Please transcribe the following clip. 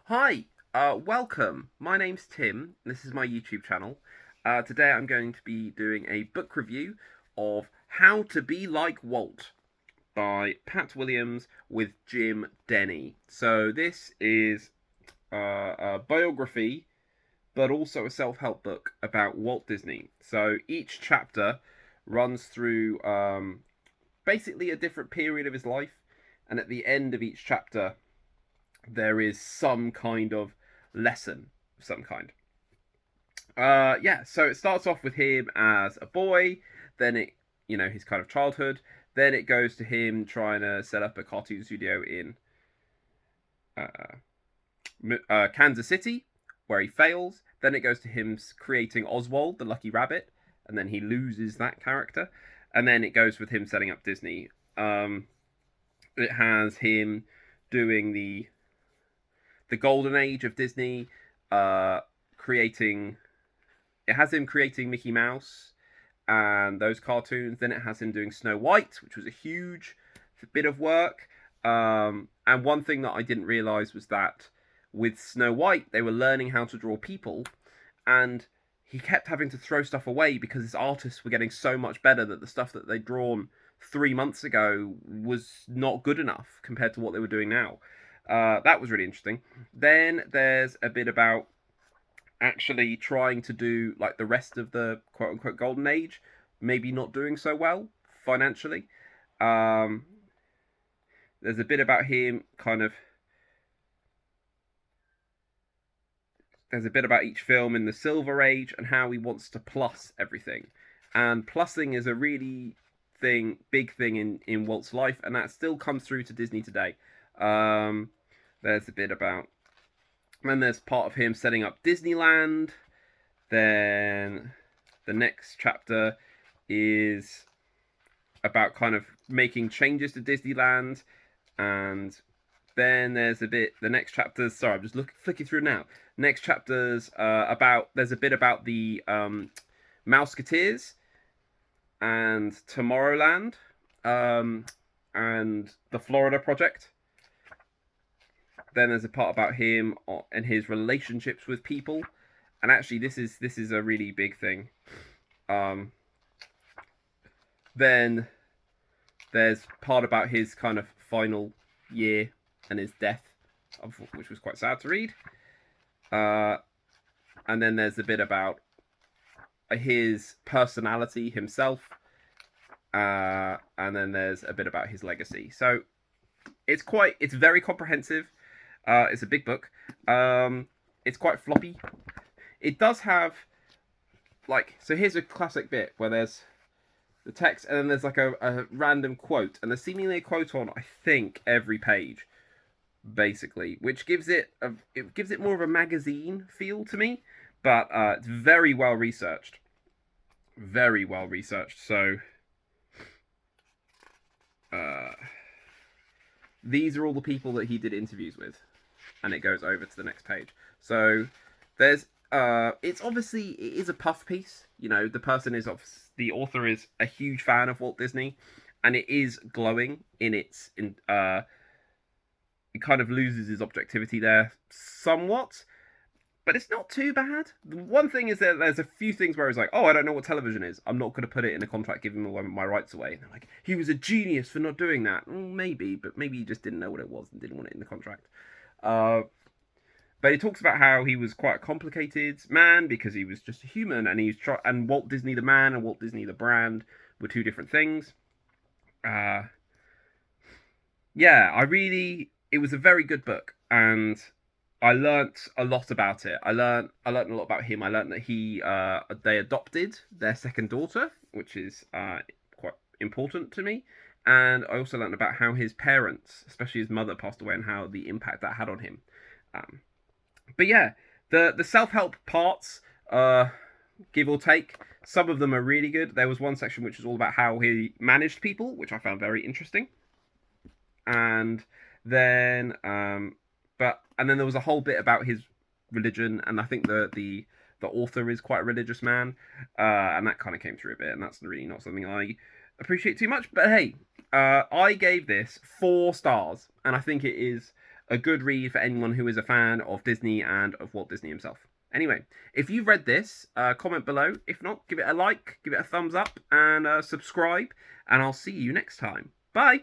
Hi, welcome. My name's Tim. This is my YouTube channel. Today I'm going to be doing a book review of How to Be Like Walt by Pat Williams with Jim Denny. So this is a biography, but also a self-help book about Walt Disney. So each chapter runs through basically a different period of his life, and at the end of each chapter there is some kind of lesson of some kind. Yeah, so it starts off with him as a boy, then his kind of childhood, then it goes to him trying to set up a cartoon studio in Kansas City, where he fails. Then it goes to him creating Oswald, the Lucky Rabbit, and then he loses that character. And then it goes with him setting up Disney. It has him doing the golden age of Disney, creating. It has him creating Mickey Mouse and those cartoons. Then it has him doing Snow White, which was a huge bit of work. And one thing that I didn't realize was that with Snow White, they were learning how to draw people, and he kept having to throw stuff away because his artists were getting so much better that the stuff that they'd drawn 3 months ago was not good enough compared to what they were doing now. That was really interesting. Then there's a bit about actually trying to do like the rest of the quote unquote golden age, maybe not doing so well financially. Um, there's a bit about him kind of. There's a bit about each film in the Silver Age and how he wants to plus everything. And plussing is a really big thing in Walt's life, and that still comes through to Disney today. There's a bit about. Then there's part of him setting up Disneyland. Then the next chapter is about kind of making changes to Disneyland. And then there's a bit. The next chapters. Sorry, I'm just flicking through now. Next chapters about. There's a bit about the Mouseketeers and Tomorrowland, and the Florida Project. Then there's a part about him and his relationships with people, and actually this is a really big thing. Then there's part about his kind of final year and his death, which was quite sad to read. And then there's a bit about his personality himself, and then there's a bit about his legacy. So it's very comprehensive. It's a big book. It's quite floppy. It does have so here's a classic bit where there's the text and then there's like a random quote, and there's seemingly a quote on I think every page, basically, which gives it more of a magazine feel to me, but it's very well researched. Very well researched. So these are all the people that he did interviews with, and it goes over to the next page. So there's it is a puff piece. The author is a huge fan of Walt Disney, and it is glowing in its it kind of loses its objectivity there somewhat, but it's not too bad. The one thing is that there's a few things where it's like, oh, I don't know what television is. I'm not going to put it in a contract giving my rights away. And they're like, he was a genius for not doing that. Maybe, but maybe he just didn't know what it was and didn't want it in the contract. But he talks about how he was quite a complicated man because he was just a human, and and Walt Disney the man and Walt Disney the brand were two different things. It was a very good book, and I learnt a lot about it. I learnt a lot about him. I learnt that they adopted their second daughter, which is quite important to me. And I also learnt about how his parents, especially his mother, passed away, and how the impact that had on him. But yeah, the self-help parts, give or take, some of them are really good. There was one section which was all about how he managed people, which I found very interesting. And then and then there was a whole bit about his religion, and I think the author is quite a religious man, and that kind of came through a bit, and that's really not something I appreciate too much. But hey, I gave this 4 stars, and I think it is a good read for anyone who is a fan of Disney and of Walt Disney himself. Anyway, if you've read this, comment below. If not, give it a like, give it a thumbs up, and subscribe. And I'll see you next time. Bye!